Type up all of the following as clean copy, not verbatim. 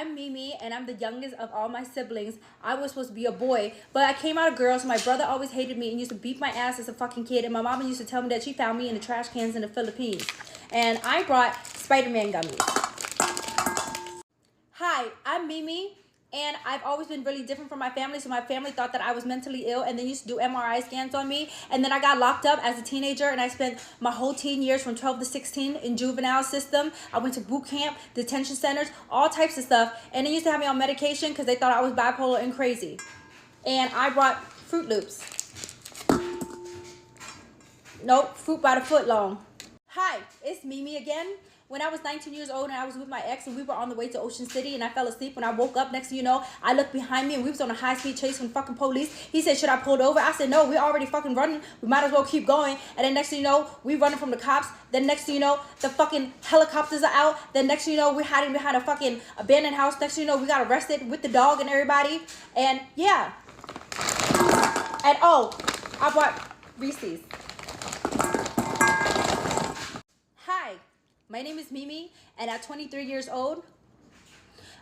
I'm Mimi, and I'm the youngest of all my siblings. I was supposed to be a boy, but I came out a girl, so my brother always hated me and used to beat my ass as a fucking kid, and my mama used to tell me that she found me in the trash cans in the Philippines. And I brought Spider-Man gummies. Hi, I'm Mimi, and I've always been really different from my family, so my family thought that I was mentally ill and then used to do MRI scans on me. And then I got locked up as a teenager, and I spent my whole teen years from 12 to 16 in juvenile system. I went to boot camp, detention centers, all types of stuff, and they used to have me on medication because they thought I was bipolar and crazy. And I brought Fruit Loops. Nope, fruit by the foot long. Hi, it's Mimi again. When I was 19 years old and I was with my ex and we were on the way to Ocean City and I fell asleep. When I woke up, next thing you know, I looked behind me and we was on a high-speed chase from fucking police. He said, should I pull over? I said, no, we're already fucking running. We might as well keep going. And then next thing you know, we running from the cops. Then next thing you know, the fucking helicopters are out. Then next thing you know, we're hiding behind a fucking abandoned house. Next thing you know, we got arrested with the dog and everybody. And yeah. And oh, I bought Reese's. Hi, my name is Mimi, and at 23 years old,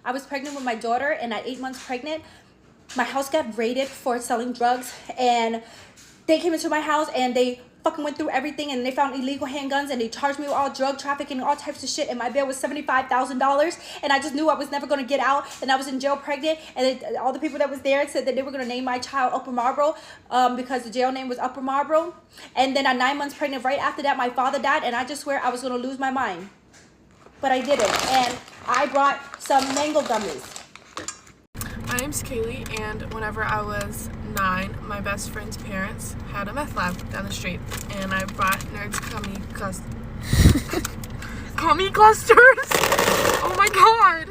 I was pregnant with my daughter, and at 8 months pregnant, my house got raided for selling drugs, and they came into my house, and they fucking went through everything, and they found illegal handguns, and they charged me with all drug trafficking and all types of shit, and my bail was $75,000, and I just knew I was never going to get out, and I was in jail pregnant, and all the people that was there said that they were going to name my child Upper Marlboro, because the jail name was Upper Marlboro. And then at 9 months pregnant, right after that, my father died, and I just swear I was going to lose my mind. But I didn't, and I brought some mango gummies. My name's Kaylee, and whenever I was 9, my best friend's parents had a meth lab down the street, and I brought Nerds Gummy clusters. Oh my god.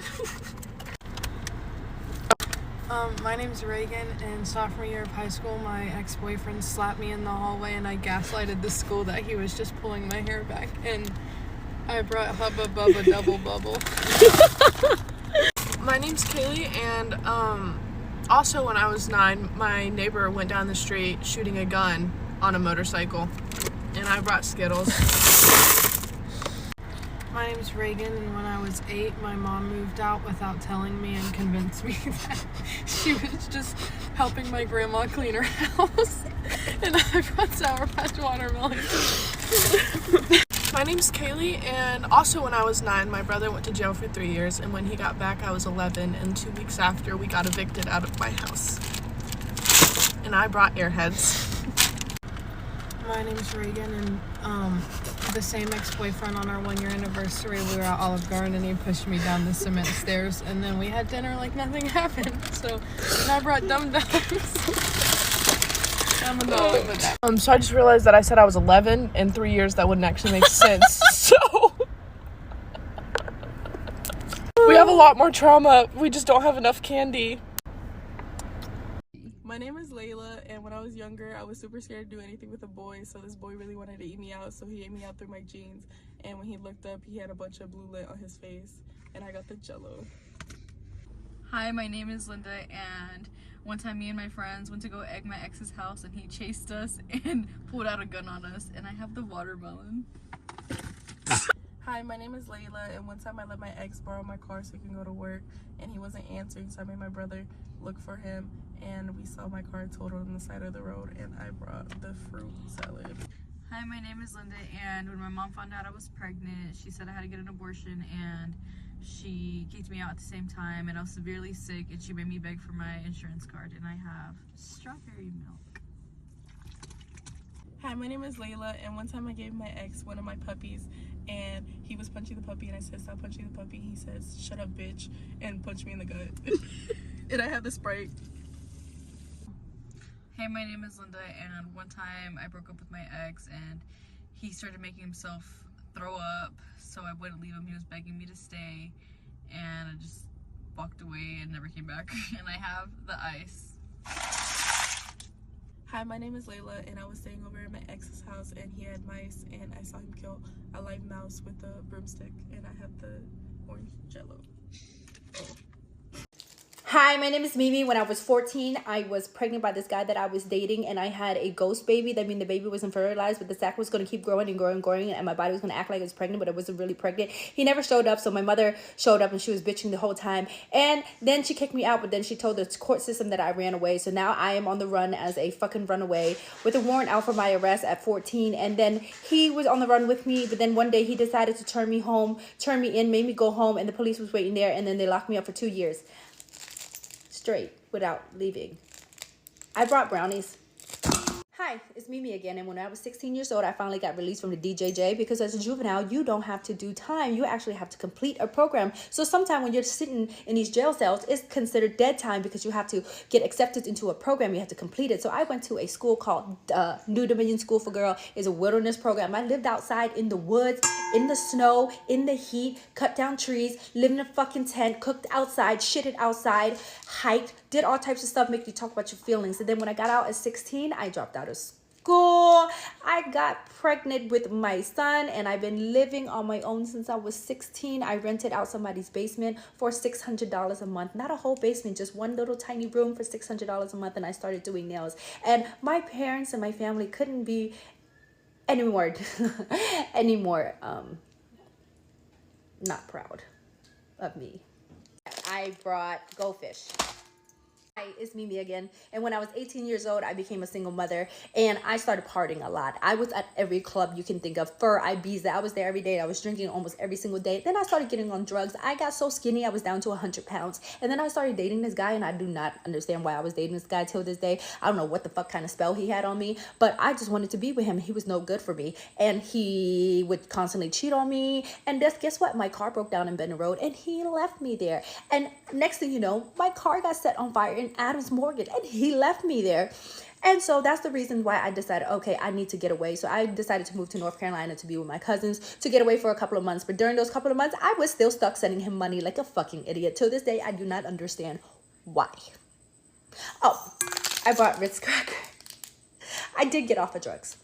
My name's Reagan. In sophomore year of high school, my ex-boyfriend slapped me in the hallway, and I gaslighted the school that he was just pulling my hair back, and I brought Hubba Bubba Double Bubble. My name's Kaylee, and also when I was 9, my neighbor went down the street shooting a gun on a motorcycle, and I brought Skittles. My name's Reagan, and when I was 8, my mom moved out without telling me and convinced me that she was just helping my grandma clean her house, and I brought Sour Patch watermelon. My name's Kaylee, and also when I was 9, my brother went to jail for 3 years, and when he got back, I was 11, and 2 weeks after, we got evicted out of my house. And I brought Airheads. My name's Reagan, and the same ex-boyfriend on our 1-year anniversary, we were at Olive Garden, and he pushed me down the cement stairs, and then we had dinner like nothing happened. So, and I brought Dum Dums. So I just realized that I said I was 11 in 3 years. That wouldn't actually make sense. So we have a lot more trauma. We just don't have enough candy. My name is Layla, and when I was younger, I was super scared to do anything with a boy. So this boy really wanted to eat me out, so he ate me out through my jeans. And when he looked up, he had a bunch of blue lint on his face, and I got the Jello. Hi, my name is Linda, and one time me and my friends went to go egg my ex's house, and he chased us and pulled out a gun on us, and I have the watermelon. Hi, my name is Layla, and one time I let my ex borrow my car so he can go to work, and he wasn't answering, so I made my brother look for him, and we saw my car totaled on the side of the road, and I brought the fruit salad. Hi, my name is Linda, and when my mom found out I was pregnant, she said I had to get an abortion, and she kicked me out at the same time, and I was severely sick, and she made me beg for my insurance card, and I have strawberry milk. Hi, my name is Layla, and one time I gave my ex one of my puppies, and he was punching the puppy, and I said, stop punching the puppy. He says, shut up, bitch, and punched me in the gut. And I have the Sprite. Hey, my name is Linda, and one time I broke up with my ex, and he started making himself throw up, so I wouldn't leave him. He was begging me to stay, and I just walked away and never came back. And I have the ice. Hi, my name is Layla, and I was staying over at my ex's house, and he had mice, and I saw him kill a live mouse with a broomstick, and I have the orange Jello. Oh. Hi, my name is Mimi. When I was 14, I was pregnant by this guy that I was dating, and I had a ghost baby. That means the baby wasn't fertilized, but the sac was going to keep growing and growing and growing, and my body was going to act like it was pregnant, but it wasn't really pregnant. He never showed up, so my mother showed up, and she was bitching the whole time. And then she kicked me out, but then she told the court system that I ran away. So now I am on the run as a fucking runaway with a warrant out for my arrest at 14. And then he was on the run with me, but then one day he decided to turn me in, made me go home, and the police was waiting there, and then they locked me up for 2 years. Straight without leaving. I brought brownies. Hi, it's Mimi again, and when I was 16 years old, I finally got released from the DJJ because as a juvenile, you don't have to do time. You actually have to complete a program. So sometimes when you're sitting in these jail cells, it's considered dead time because you have to get accepted into a program. You have to complete it. So I went to a school called New Dominion School for Girl. It's a wilderness program. I lived outside in the woods, in the snow, in the heat, cut down trees, lived in a fucking tent, cooked outside, shitted outside, hiked, did all types of stuff, make you talk about your feelings. And then when I got out at 16, I dropped out of school. I got pregnant with my son, and I've been living on my own since I was 16. I rented out somebody's basement for $600 a month. Not a whole basement, just one little tiny room for $600 a month, and I started doing nails. And my parents and my family couldn't be anymore not proud of me. I brought goldfish. Hi, it's Mimi again. And when I was 18 years old, I became a single mother, and I started partying a lot. I was at every club you can think of. Fur, Ibiza. I was there every day. I was drinking almost every single day. Then I started getting on drugs. I got so skinny, I was down to 100 pounds. And then I started dating this guy, and I do not understand why I was dating this guy till this day. I don't know what the fuck kind of spell he had on me, but I just wanted to be with him. He was no good for me, and he would constantly cheat on me. And guess what? My car broke down in Benton Road, and he left me there. And next thing you know, my car got set on fire in Adams Morgan, and he left me there. And so that's the reason why I decided, okay, I need to get away. So I decided to move to North Carolina to be with my cousins, to get away for a couple of months. But during those couple of months, I was still stuck sending him money like a fucking idiot. To this day, I do not understand why. Oh, I bought Ritz cracker. I did get off of drugs.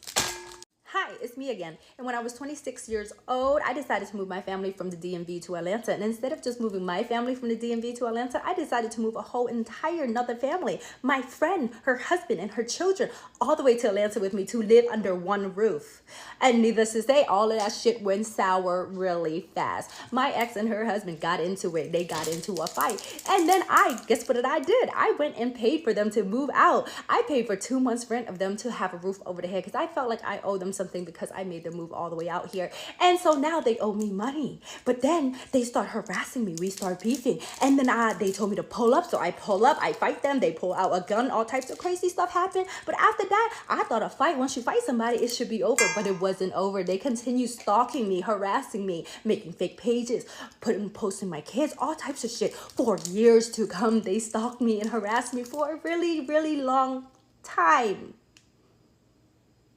Hi, it's me again. And when I was 26 years old, I decided to move my family from the DMV to Atlanta. And instead of just moving my family from the DMV to Atlanta, I decided to move a whole entire another family. My friend, her husband, and her children all the way to Atlanta with me to live under one roof. And needless to say, all of that shit went sour really fast. My ex and her husband got into it. They got into a fight. And then guess what I did? I went and paid for them to move out. I paid for 2 months rent of them to have a roof over their head because I felt like I owed them something because I made them move all the way out here. And so now they owe me money. But then they start harassing me. We start beefing. And then they told me to pull up. So I pull up. I fight them. They pull out a gun. All types of crazy stuff happened. But after that, I thought a fight, once you fight somebody, it should be over. But it wasn't over. They continued stalking me, harassing me, making fake pages, posting my kids, all types of shit. For years to come, they stalked me and harassed me for a really, really long time.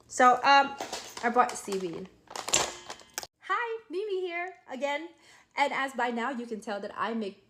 So, I brought seaweed. Hi, Mimi here again. And as by now you can tell that I make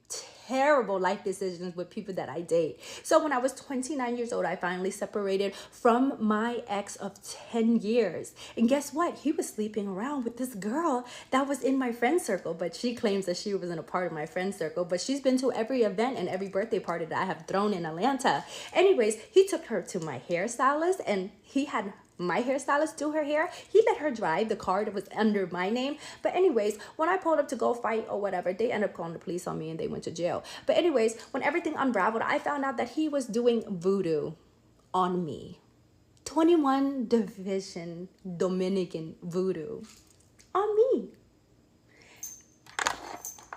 terrible life decisions with people that I date. So when I was 29 years old, I finally separated from my ex of 10 years. And guess what? He was sleeping around with this girl that was in my friend circle, but she claims that she wasn't a part of my friend circle, but she's been to every event and every birthday party that I have thrown in Atlanta. Anyways, he took her to my hairstylist, and he had my hairstylist do her hair. He let her drive the car that was under my name. But anyways, when I pulled up to go fight or whatever, they ended up calling the police on me and they went to jail. But anyways, when everything unraveled, I found out that he was doing voodoo on me. 21 Division Dominican voodoo on me.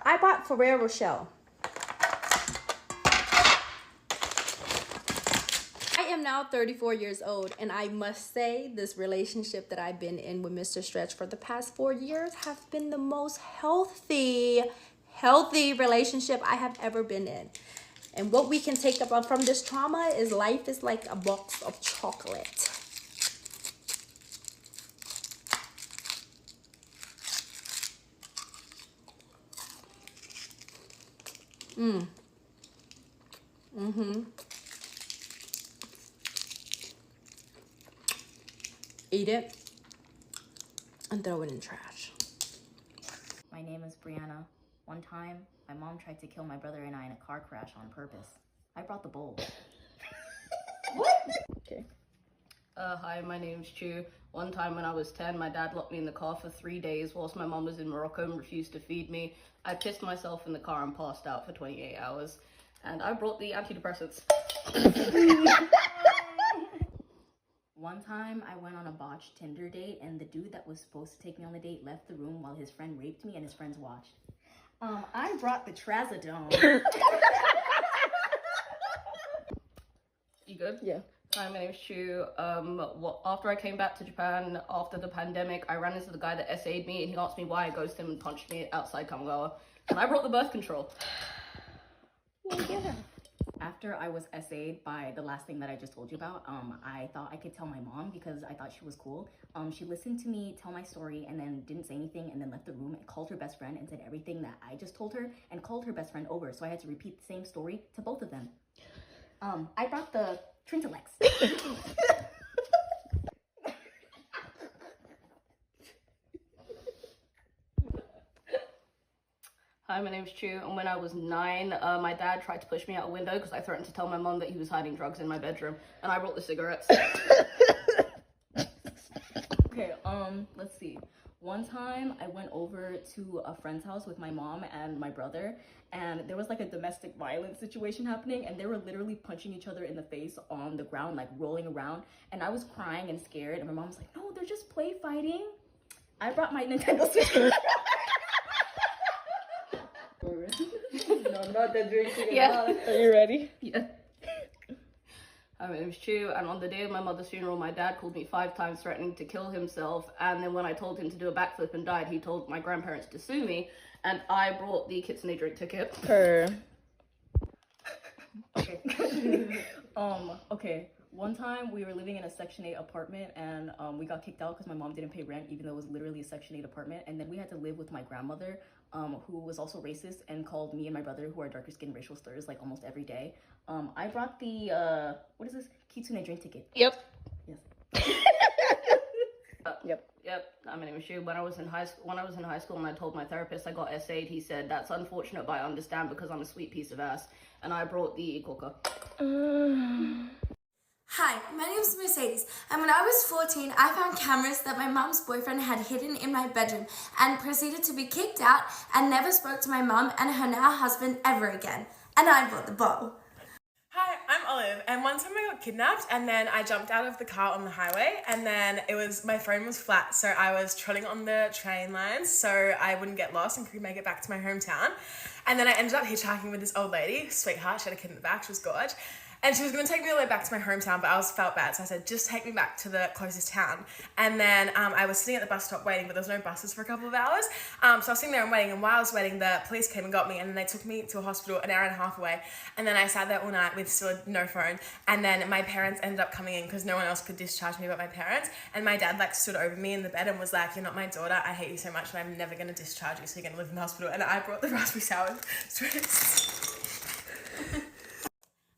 I bought Ferrero Rocher. I am now 34 years old, and I must say this relationship that I've been in with Mr. Stretch for the past 4 years has been the most healthy relationship I have ever been in. And what we can take up from this trauma is life is like a box of chocolate. Eat it and throw it in trash. My name is Brianna. One time, My mom tried to kill my brother and I in a car crash on purpose. I brought the bowl. Hi, my name's Chu. One time when I was 10, my dad locked me in the car for 3 days whilst my mom was in Morocco and refused to feed me. I pissed myself in the car and passed out for 28 hours. And I brought the antidepressants. One time I went on a botched Tinder date and the dude that was supposed to take me on the date left the room while his friend raped me and his friends watched. I brought the trazodone. You good? Yeah. Hi, my name's Chu. After I came back to Japan after the pandemic, I ran into the guy that SA'd me and he asked me why I ghosted him and punched me outside Kamogawa. And I brought the birth control. After I was SA'd by the last thing that I just told you about, I thought I could tell my mom because I thought she was cool. She listened to me tell my story and then didn't say anything and then left the room and called her best friend and said everything that I just told her and called her best friend over. So I had to repeat the same story to both of them. I brought the Trintalex. Hi, my name's Chu, and when I was 9, my dad tried to push me out a window because I threatened to tell my mom that he was hiding drugs in my bedroom, and I brought the cigarettes. Okay, let's see. One time I went over to a friend's house with my mom and my brother, and there was like a domestic violence situation happening, and they were literally punching each other in the face on the ground, like rolling around, and I was crying and scared, and my mom was like, no, they're just play fighting. I brought my Nintendo Switch. No, I'm not done drinking. Yeah. Are you ready? Yeah. Hi, my name's Chu, and on the day of my mother's funeral, my dad called me 5 times threatening to kill himself, and then when I told him to do a backflip and died, he told my grandparents to sue me, and I brought the Kitsune drink ticket. Okay. Okay. One time we were living in a Section 8 apartment and we got kicked out because my mom didn't pay rent even though it was literally a Section 8 apartment. And then we had to live with my grandmother who was also racist and called me and my brother who are darker skinned racial slurs like almost every day. I brought the, what is this? Kitsune drink ticket. Yep. Yes. Yep. My name is Shu. When I was in high school and I told my therapist I got SA'd, he said, that's unfortunate, but I understand because I'm a sweet piece of ass. And I brought the coca. Hi, my name is Mercedes, and when I was 14, I found cameras that my mum's boyfriend had hidden in my bedroom and proceeded to be kicked out and never spoke to my mum and her now husband ever again. And I bought the bowl. Hi, I'm Olive, and one time I got kidnapped and then I jumped out of the car on the highway and then my phone was flat, so I was trotting on the train lines so I wouldn't get lost and could make it back to my hometown. And then I ended up hitchhiking with this old lady, sweetheart, she had a kid in the back, she was gorge. And she was going to take me all the way back to my hometown, but I felt bad, so I said, just take me back to the closest town. And then I was sitting at the bus stop waiting, but there was no buses for a couple of hours. So I was sitting there and waiting, and while I was waiting, the police came and got me, and then they took me to a hospital an hour and a half away. And then I sat there all night with still no phone. And then my parents ended up coming in because no one else could discharge me but my parents. And my dad stood over me in the bed and was like, you're not my daughter, I hate you so much, and I'm never going to discharge you, so you're going to live in the hospital. And I brought the raspberry sour strips.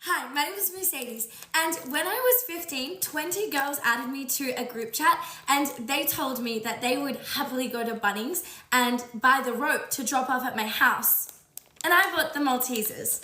Hi, my name is Mercedes, and when I was 15, 20 girls added me to a group chat and they told me that they would happily go to Bunnings and buy the rope to drop off at my house. And I bought the Maltesers.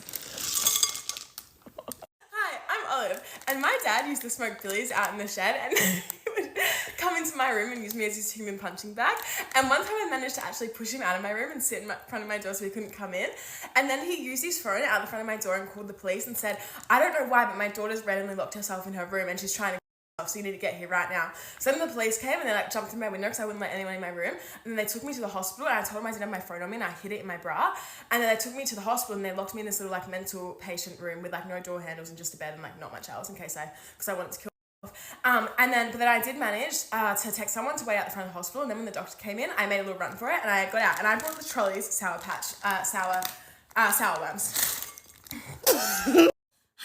Hi, I'm Olive, and my dad used to smoke billies out in the shed, and he would come into my room and use me as his human punching bag. And one time I managed to actually push him out of my room and sit in front of my door so he couldn't come in. And then he used his phone out the front of my door and called the police and said, I don't know why, but my daughter's randomly locked herself in her room and she's trying to so you need to get here right now. So then the police came and they jumped in my window because I wouldn't let anyone in my room. And then they took me to the hospital and I told them I didn't have my phone on me and I hid it in my bra. And then they took me to the hospital and they locked me in this little mental patient room with no door handles and just a bed and not much else in case because I wanted to kill myself. But then I did manage to text someone to wait out the front of the hospital, and then when the doctor came in, I made a little run for it and I got out and I brought the trolley's sour worms.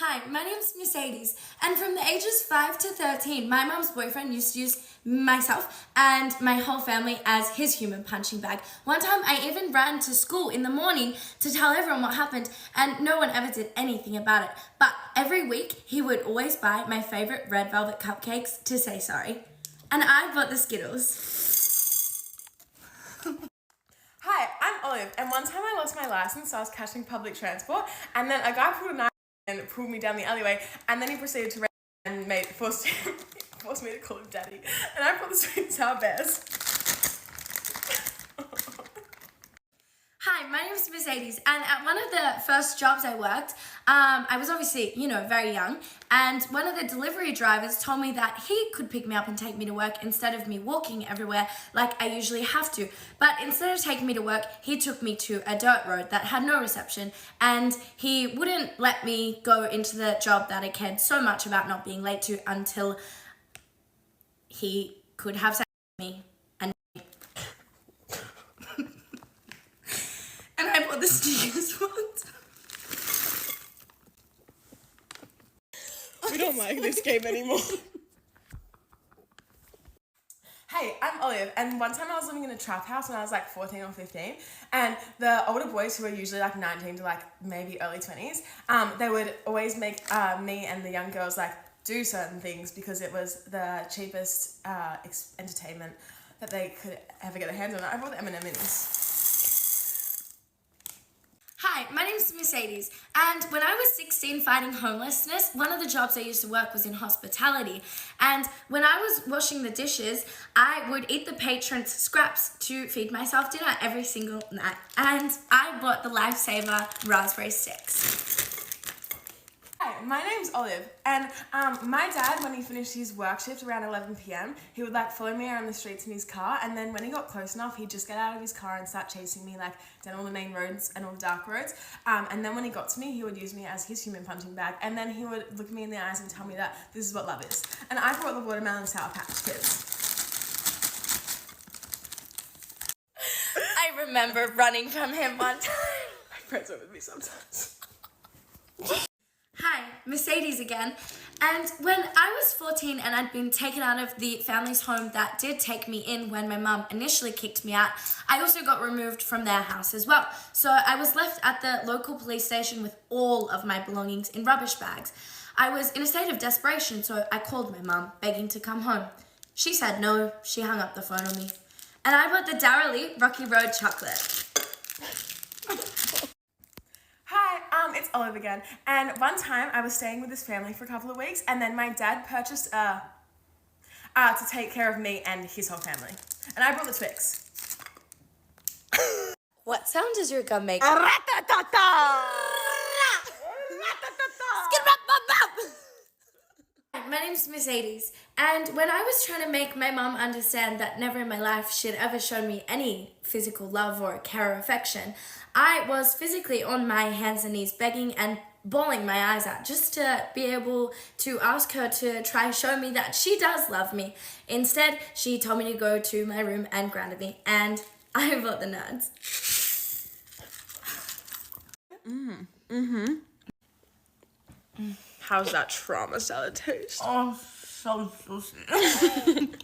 Hi, my name's Mercedes, and from the ages 5 to 13, my mum's boyfriend used to use myself and my whole family as his human punching bag. One time I even ran to school in the morning to tell everyone what happened, and no one ever did anything about it. But every week, he would always buy my favorite red velvet cupcakes to say sorry. And I bought the Skittles. Hi, I'm Olive, and one time I lost my license, so I was catching public transport, and then a guy pulled a knife and pulled me down the alleyway, and then he proceeded to rape me and forced me to call him daddy. And I brought the Sweet and Sour Bears. Hi, my name is Mercedes, and at one of the first jobs I worked, I was obviously, very young, and one of the delivery drivers told me that he could pick me up and take me to work instead of me walking everywhere like I usually have to. But instead of taking me to work, he took me to a dirt road that had no reception, and he wouldn't let me go into the job that I cared so much about not being late to until he could have sex with me. And I bought the sneakers once. We don't like this game anymore. Hey, I'm Olive, and one time I was living in a trap house when I was like 14 or 15, and the older boys who were usually like 19 to like maybe early 20s, they would always make me and the young girls like do certain things because it was the cheapest entertainment that they could ever get their hands on. I brought the M&M's. Hi, my name's Mercedes, and when I was 16 fighting homelessness, one of the jobs I used to work was in hospitality. And when I was washing the dishes, I would eat the patrons' scraps to feed myself dinner every single night. And I bought the Lifesaver raspberry sticks. Hi, my name's Olive, and my dad, when he finished his work shift around 11 p.m, he would like follow me around the streets in his car, and then when he got close enough, he'd just get out of his car and start chasing me like down all the main roads and all the dark roads, and then when he got to me, he would use me as his human punching bag, and then he would look me in the eyes and tell me that this is what love is. And I brought the Watermelon Sour Patch Kids. I remember running from him one time. My friends are with me sometimes. Hi, Mercedes again. And when I was 14 and I'd been taken out of the family's home that did take me in when my mum initially kicked me out, I also got removed from their house as well. So I was left at the local police station with all of my belongings in rubbish bags. I was in a state of desperation, so I called my mum, begging to come home. She said no, she hung up the phone on me. And I bought the Dara Lee Rocky Road chocolate. Hi, it's Olive again, and one time I was staying with this family for a couple of weeks, and then my dad purchased to take care of me and his whole family, and I brought the Twix. What sound does your gum make? My name's Mercedes, and when I was trying to make my mom understand that never in my life she'd ever shown me any physical love or care or affection, I was physically on my hands and knees begging and bawling my eyes out just to be able to ask her to try show me that she does love me. Instead, she told me to go to my room and grounded me, and I bought the nuts. How's that trauma salad taste? Oh, so sweet.